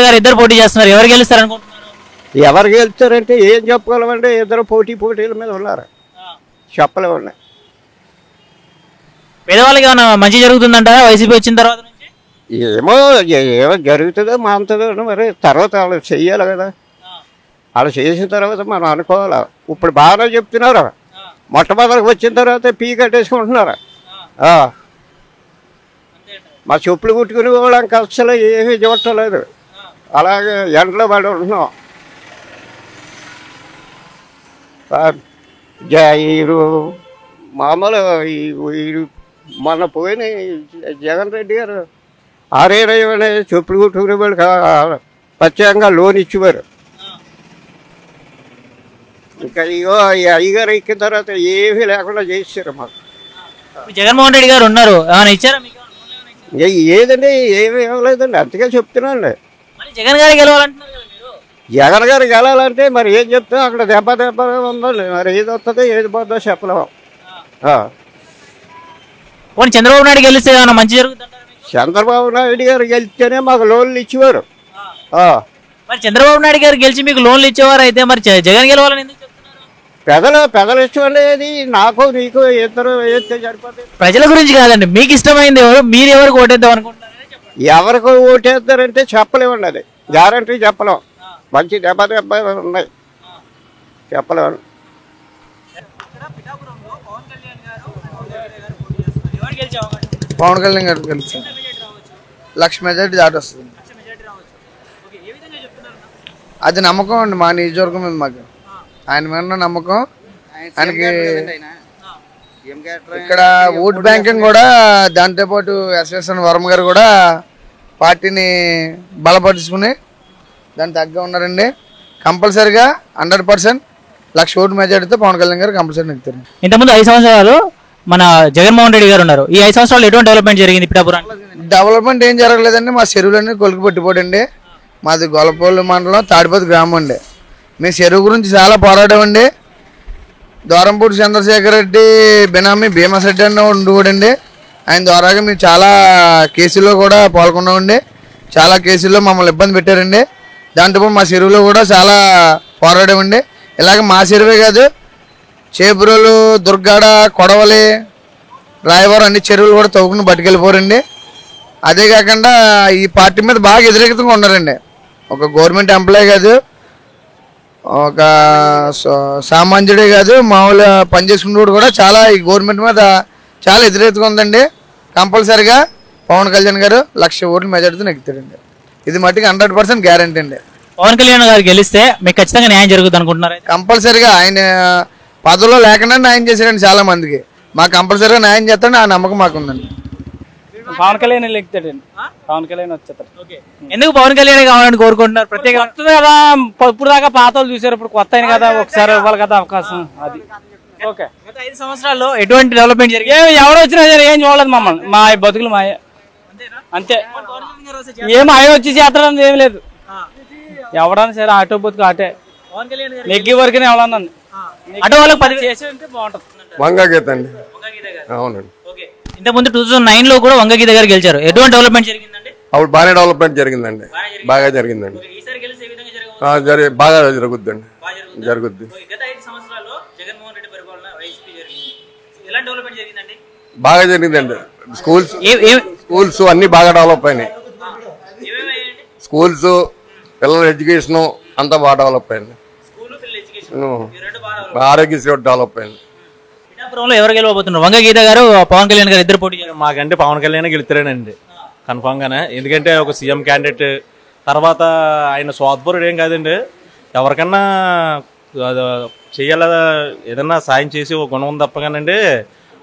గారు ఇద్దరు పోటీ చేస్తున్నారు. ఎవరు గెలుస్తారు అనుకుంటున్నారు? ఎవరు గెలుస్తారంటే ఏం చెప్పగలమంటే ఇద్దరు పోటీల మీద ఉన్నారు, చెప్పలేమండి. పేదవాళ్ళకి ఏమైనా మంచి జరుగుతుందంటారా వైసీపీ వచ్చిన తర్వాత నుంచి? ఏమో ఏమో జరుగుతుందో మాంతుందో మరి తర్వాత వాళ్ళు చెయ్యాలి కదా. వాళ్ళు చేసిన తర్వాత మనం అనుకోవాలి. ఇప్పుడు బాగానే చెప్తున్నారు, మొట్టమొదటికి వచ్చిన తర్వాత పీ కట్టేసుకుంటున్నారు. మా చెప్పులు కుట్టుకుని వాళ్ళకి అసలు ఏమీ చూడలేదు, అలాగే ఎండలో పడి ఉంటున్నాం. వీరు మామూలు మొన్న పోయిన జగన్ రెడ్డి గారు 6,20 అనే చెప్పులు కుట్టుకునే వాళ్ళకి ప్రత్యేకంగా లోన్ ఇచ్చేవారు. ఇంకా ఇగో ఈ అయ్యగారు ఎక్కిన తర్వాత ఏమీ లేకుండా చేశారు మాకు. జగన్మోహన్ రెడ్డి గారు ఉన్నారు, ఏమైనా ఇచ్చారా మీకు? ఇంకా ఏదండి ఏమీ ఇవ్వలేదండి, అంతగా చెప్తున్నాండి. జగన్ గారు గెలవాలంటున్నారు కదా మీరు? జగన్ గారికి వెళ్ళాలంటే మరి ఏం చెప్తాం, అక్కడ దెబ్బ ఉందండి, మరి ఏది వస్తుందో ఏది పోతుందో చెప్పలేము. పోనీ చంద్రబాబు నాయుడు గెలిస్తే ఏమైనా మంచి జరుగుతుందంటారా? చంద్రబాబు నాయుడు గారు గెలిస్తేనే మాకు లోన్లు ఇచ్చేవారు. మరి చంద్రబాబు నాయుడు గారు గెలిచి మీకు లోన్లు ఇచ్చేవారు అయితే మరి జగన్ గెలవాలని ఎందుకు చెప్తున్నారు? పెదలు ఇష్టం అనేది నాకు నీకు ఇద్దరు వేస్తే సరిపోతుంది. ప్రజల గురించి కాదండి, మీకు ఇష్టమైంది ఎవరు, మీరు ఎవరికి ఓటేద్దాం అనుకుంటున్నారు? ఎవరికి ఓటేస్తారంటే చెప్పలేమండి, అది గ్యారంటీ చెప్పలేం. మంచి దెబ్బ ఉన్నాయి, చెప్పలేము. పవన్ కళ్యాణ్ గారు గెలుస్తారు, 1,00,000 మెజార్టీ దాటి వస్తుంది. అది నమ్మకం అండి మా నియోజకవర్గం మీద, మాకు ఆయన మీద ఉన్న నమ్మకం. ఆయనకి ఇక్కడ ఓట్ బ్యాంకింగ్ కూడా, దాంతోపాటు ఎస్ఎస్ఎన్ వర్మ గారు కూడా పార్టీని బలపరుచుకుని దాన్ని తగ్గ ఉన్నారండి. కంపల్సరిగా 100% 1,00,000 ఓటు మెజార్టీతో పవన్ కళ్యాణ్ గారు కంపల్సరీ నెగ్గుతారు. ఇంతకుముందు 5 సంవత్సరాలు మన జగన్మోహన్ రెడ్డి గారు ఉన్నారు. ఈ 5 సంవత్సరాలు ఎటువంటి డెవలప్మెంట్ జరిగింది పిఠాపురం? డెవలప్మెంట్ ఏం జరగలేదండి. మా చెరువులన్నీ కొలికి పట్టిపోడండి. మాది గొల్లపల్లి మండలం తాడిపతి గ్రామం అండి. మీ చెరువు గురించి చాలా పోరాడామండి. దూరంపూడి చంద్రశేఖర్ రెడ్డి బినామీ భీమశెట్టి అన్న ఉండేవాడండి. ఆయన ద్వారాగా మేము చాలా కేసుల్లో కూడా పాల్గొన్నామండి. చాలా కేసుల్లో మమ్మల్ని ఇబ్బంది పెట్టారండి. దాంతోపాటు మా చెరువులో కూడా చాలా పోరాడామండి. ఇలాగ మా చెరువే కాదు, చేపురోలు, దుర్గాడ, కొడవలి, రాయవరం అన్ని చెరువులు కూడా తవ్వుకుని పట్టుకెళ్ళిపోరండి. అదే కాకుండా ఈ పార్టీ మీద బాగా వ్యతిరేకంగా ఉన్నారండి. ఒక గవర్నమెంట్ ఎంప్లాయీ కాదు, ఒక సామాన్యుడే కాదు, మామూలు పనిచేసుకునేవాడు కూడా చాలా ఈ గవర్నమెంట్ మీద చాలా వ్యతిరేకంగా ఉందండి. కంపల్సరిగా పవన్ కళ్యాణ్ గారు 1,00,000 ఓట్లు మెజార్టీతో నెగ్గుతాడండి. ఇది మట్టికి 100% గ్యారంటీ అండి. పవన్ కళ్యాణ్ గారు గెలిస్తే మీకు ఖచ్చితంగా న్యాయం జరుగుతుంది అనుకుంటున్నారు? కంపల్సరిగా ఆయన పదవిలో లేకుండా న్యాయం చేశాడండి చాలా మందికి. మాకు కంపల్సరిగా న్యాయం చేస్తాడని ఆ నమ్మకం మాకు ఉందండి. పవన్ కళ్యాణ్ ఎక్కుతాడండి, పవన్ కళ్యాణ్ వచ్చేస్తారు. ఎందుకు పవన్ కళ్యాణ్ కావాలని కోరుకుంటున్నారు? ప్రత్యేక వస్తుంది కదా, ఇప్పుడు దాకా పాత వాళ్ళు చూసారు, ఇప్పుడు కొత్త అయిన కదా, ఒకసారి ఇవ్వాలి కదా అవకాశం. అది ఓకే. గత 5 సంవత్సరాల్లో ఎటువంటి డెవలప్మెంట్ జరిగింది? ఎవరు వచ్చినా సరే ఏం చూడలేదు మమ్మల్ని, మా బతుకులు మాయ అంతే. ఏం ఆయన వచ్చి చేస్తాడని ఏం లేదు. ఎవడన్నా సరే ఆటో బతుకు ఆటే నెగ్గి వరకునే ఎవరన్నా ఆటో వాళ్ళకి చేసి ఉంటే బాగుంటుంది. వంగగీత అండి. అవునండి. ఇంతకుముందు 2009లో కూడా వంగగీత గారు గెలిచారు. ఎటువంటి డెవలప్మెంట్ జరిగిందండి? అప్పుడు బాగానే డెవలప్మెంట్ జరిగిందండి, బాగా జరిగిందండి. బాగా జరుగుద్దండి, జరుగుద్ది. బాగా జరిగిందండి. స్కూల్స్ అన్ని బాగా డెవలప్ అయినాయి. స్కూల్స్, పిల్లల ఎడ్యుకేషన్ అంతా బాగా డెవలప్ అయింది. ఆరోగ్యశ్రీ డెవలప్ అయింది. ఎవరు గెలవబోతున్నారు? వంగగీత గారు, పవన్ కళ్యాణ్ గారు ఇద్దరు పోటీ చేశారు. మాకంటే పవన్ కళ్యాణ్ గెలుతారేనండి కన్ఫామ్ గానే. ఎందుకంటే ఒక సీఎం క్యాండిడేట్, తర్వాత ఆయన స్వార్థపరుడు ఏం కాదండి. ఎవరికన్నా చెయ్యాల ఏదన్నా సాయం చేసి ఒక గుణం ఉంది తప్పగానండి.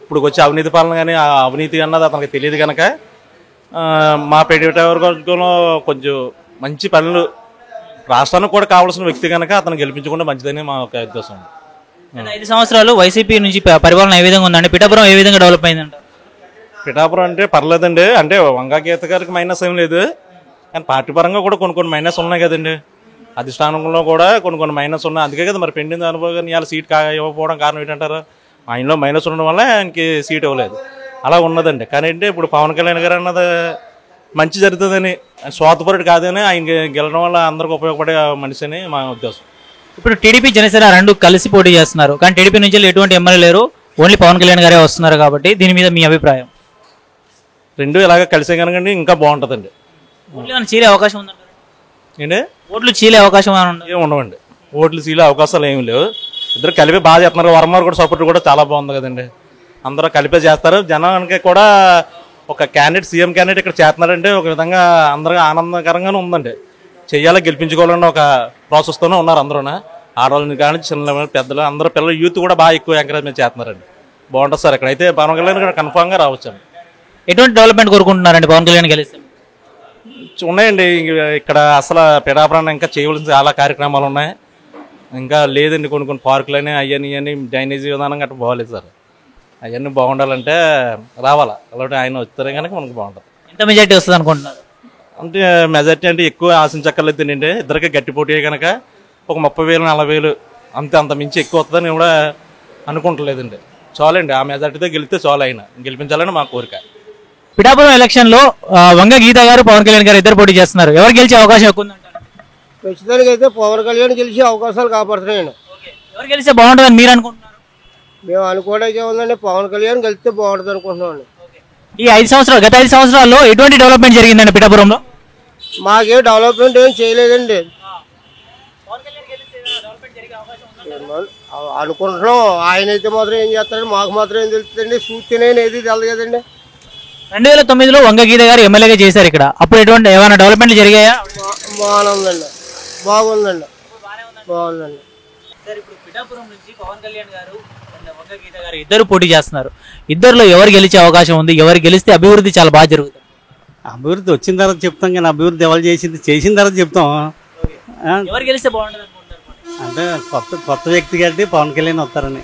ఇప్పుడు వచ్చే అవినీతి పాలన కానీ ఆ అవినీతి అన్నది అతనికి తెలియదు కనుక మా పేటవర్గంలో కొంచెం మంచి పనులు రాష్ట్రానికి కూడా కావాల్సిన వ్యక్తి కనుక అతను గెలిపించకుండా మంచిదని మా ఒక ఉద్దేశం. 5 సంవత్సరాలు వైసీపీ నుంచి పరిపాలన ఏ విధంగా ఉందండి? పిఠాపురం ఏ విధంగా డెవలప్ అయిందంట? పిఠాపురం అంటే పర్లేదండి. అంటే వంగగీత గారికి మైనస్ ఏం లేదు, కానీ పార్టీ పరంగా కూడా కొన్ని మైనస్ ఉన్నాయి కదండి. అధిష్టానంలో కూడా కొన్ని మైనస్ ఉన్నాయి. అందుకే కదా మరి పెండింగ్ అనుభవం ఇవాళ సీట్ ఇవ్వకపోవడం కారణం ఏంటంటారు? ఆయనలో మైనస్ ఉండడం వల్ల ఆయనకి సీట్ ఇవ్వలేదు. అలా ఉన్నదండి. కానీ అంటే ఇప్పుడు పవన్ కళ్యాణ్ గారు అన్నది మంచి జరుగుతుందని, స్వార్థపరుడు కాదని, ఆయన గెలవడం వల్ల అందరికి ఉపయోగపడే మనిషి అని మా ఉద్దేశం. ఇప్పుడు టీడీపీ జనసేన రెండు కలిసి పోటీ చేస్తున్నారు, కానీ టీడీపీ నుంచి ఎటువంటి ఎమ్మెల్యే లేరు, ఓన్లీ పవన్ కళ్యాణ్ గారే వస్తున్నారు. కాబట్టి దీని మీద మీ అభిప్రాయం? రెండు ఇలాగ కలిసే కనుక ఇంకా బాగుంటుందండి. ఓట్లు చీలే అవకాశం ఉందండి? ఏంటి ఓట్లు చీలే అవకాశం ఏమి ఉండవండి, ఓట్లు చీలే అవకాశాలు ఏమి లేవు. ఇద్దరు కలిపి బాగా చేస్తున్నారు. వర్మ కూడా సపోర్ట్ కూడా చాలా బాగుంది కదండి. అందరూ కలిపే చేస్తారు. జనానికి కూడా ఒక క్యాండిడేట్, సీఎం క్యాండిడేట్ ఇక్కడ చేస్తున్నారంటే ఒక విధంగా అందరికీ ఆనందకరంగానే ఉందండి. చెయ్యాలి, గెలిపించుకోవాలన్న ఒక ప్రాసెస్తోనే ఉన్నారు అందరూ. ఆడవాళ్ళని కానీ చిన్న పెద్దలు అందరూ, పిల్లలు యూత్ కూడా బాగా ఎక్కువ ఎంకరేజ్మెంట్ చేస్తున్నారండి. బాగుంటుంది సార్. ఇక్కడైతే పవన్ కళ్యాణ్ ఇక్కడ కన్ఫామ్గా రావచ్చండి. ఎటువంటి డెవలప్మెంట్ కోరుకుంటున్నారండి పవన్ కళ్యాణ్ గెలిస్తే? ఉన్నాయండి ఇక్కడ. అసలు పిఠాపురాన్ని ఇంకా చేయవలసిన చాలా కార్యక్రమాలు ఉన్నాయి. ఇంకా లేదండి, కొన్ని పార్కులని అవన్నీ డ్రైనేజీ విధానం గట్రా బాగోలేదు సార్. అవన్నీ బాగుండాలంటే రావాలా, అలాంటి ఆయన వస్తే కనుక మనకు బాగుంటుంది. ఎంత మెజార్టీ వస్తుంది అనుకుంటున్నారు? అంటే మెజార్టీ అంటే ఎక్కువ ఆశించక్కర్లేదు తినండి. ఇద్దరికి గట్టి పోటీ కనుక ఒక 30,000 40,000 అంత మించి ఎక్కువ వస్తుందని కూడా అనుకుంటలేదండి. చాలండి, ఆ మెజార్టీతో గెలిస్తే చాలు. ఆయన గెలిపించాలని మా కోరిక. పిఠాపురం ఎలక్షన్ లో వంగ గీత గారు, పవన్ కళ్యాణ్ గారు ఇద్దరు పోటీ చేస్తున్నారు. ఎవరు గెలిచే అవకాశం ఎక్కువ ఉందంటారు? ప్రస్తుతానికి అయితే పవన్ కళ్యాణ్ గెలిచే అవకాశాలు కాపాడుతున్నాయండి. ఎవరు గెలిస్తే బాగుంటుందని మీరు అనుకుంటున్నారు? మేము అనుకోవడానికి ఉందండి, పవన్ కళ్యాణ్ గెలిస్తే బాగుంటుంది అనుకుంటున్నామండి. ఈ గత 5 సంవత్సరాల్లో ఎటువంటి డెవలప్మెంట్ జరిగిందండి పిఠాపురంలో? మాకేం డెవలప్మెంట్ ఏం చేయలేదండి. అనుకుంటున్నాం. ఆయన అయితే మాత్రం ఏం చేస్తారండి, మాకు మాత్రం ఏం తెలుస్తుందండి. సూచన ఏది తెలదు కదండి. 2009లో వంగ గీత గారు ఎమ్మెల్యేగా చేశారు ఇక్కడ. అప్పుడు ఎటువంటి ఏమైనా డెవలప్మెంట్లు జరిగాయా? బాగుందండి, బాగుందండి, బాగుందండి. సార్, ఇప్పుడు పిఠాపురం నుంచి పవన్ కళ్యాణ్ గారు అండ్ వంగ గీత గారు ఇద్దరు పోటీ చేస్తున్నారు. ఇద్దరులో ఎవరు గెలిచే అవకాశం ఉంది? ఎవరు గెలిస్తే అభివృద్ధి చాలా బాగా జరుగుతుంది? అభివృద్ధి వచ్చిన తర్వాత చెప్తాం, కానీ అభివృద్ధి ఎవరు చేసిన తర్వాత చెప్తాం. ఎవరు గెలిస్తే బాగుంటుంది అనుకుంటున్నారు? అంటే కొత్త వ్యక్తి కాబట్టి పవన్ కళ్యాణ్ వస్తారని.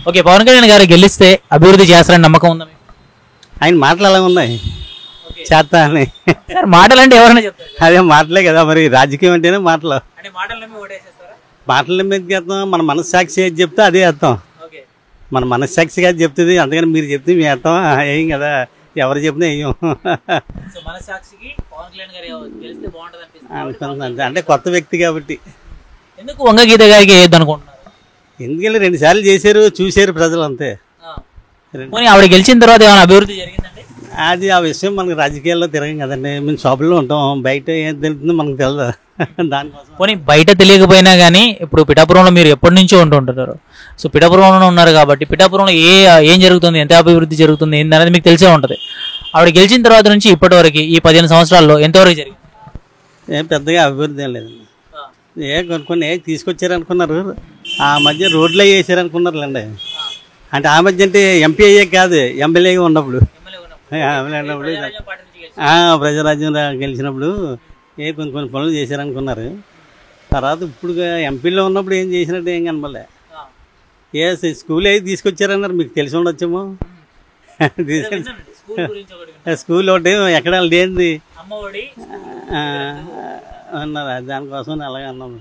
ఓకే, పవన్ కళ్యాణ్ గారు గెలిస్తే అభివృద్ధి చేస్తారని నమ్మకం ఉందా? ఆయన మాటలు అలా ఉన్నాయి, చేస్తా అని. సార్, మాటలు అంటే ఎవరైనా చెప్తారు, అదే మాటలే కదా మరి. రాజకీయం అంటేనే మాటలు. మాటల మీద చేస్తాం. మన మనస్సాక్షి ఏది చెప్తే అదే వేస్తాం. మన మనస్సాక్షి కాదు చెప్తుంది, అందుకని మీరు చెప్తే మేము వేస్తాం. ఏం కదా, ఎవరు చెప్పినా వేయం. అనుకుంటుంది అంటే కొత్త వ్యక్తి కాబట్టి. ఎందుకు వంగ గీత గారికి వేయద్దు అనుకుంటున్నారు? ఎందుకంటే 2 సార్లు చేశారు, చూశారు ప్రజలు, అంతే. ఆవిడ గెలిచిన తర్వాత ఏమైనా అభివృద్ధి జరిగిందండి? అది ఆ విషయం మనకు రాజకీయాల్లో తిరగం కదండి. మేము షాపుల్లో ఉంటాం, బయట ఏం తెలుస్తుందో మనకు తెలియదు. దానికోసం పోనీ బయట తెలియకపోయినా కానీ ఇప్పుడు పిఠాపురంలో మీరు ఎప్పటి నుంచో ఉంటుంటారు. సో పిఠాపురంలో ఉన్నారు కాబట్టి పిఠాపురంలో ఏం జరుగుతుంది, ఎంత అభివృద్ధి జరుగుతుంది ఏంటనేది మీకు తెలిసే ఉంటుంది. ఆవిడ గెలిచిన తర్వాత నుంచి ఇప్పటి వరకు ఈ 15 సంవత్సరాల్లో ఎంతవరకు జరిగింది? ఏం పెద్దగా అభివృద్ధి ఏం లేదండి. కొన్ని తీసుకొచ్చారనుకున్నారు, ఆ మధ్య రోడ్లు వేసారనుకున్నారులేండి. అంటే ఆ మధ్య అంటే ఎంపీ అయ్యే కాదు, ఎమ్మెల్యేగా ఉన్నప్పుడు, ప్రజారాజ్యం గెలిచినప్పుడు కొన్ని పనులు చేశారనుకున్నారు. తర్వాత ఇప్పుడు ఎంపీలో ఉన్నప్పుడు ఏం చేసినట్టు ఏం కనపడలే. స్కూల్ అయితే తీసుకొచ్చారన్నారు, మీకు తెలిసి ఉండొచ్చేమో. స్కూల్ ఒకటి ఎక్కడ లేనిది అన్నారు, దానికోసం అలాగే అన్నాం.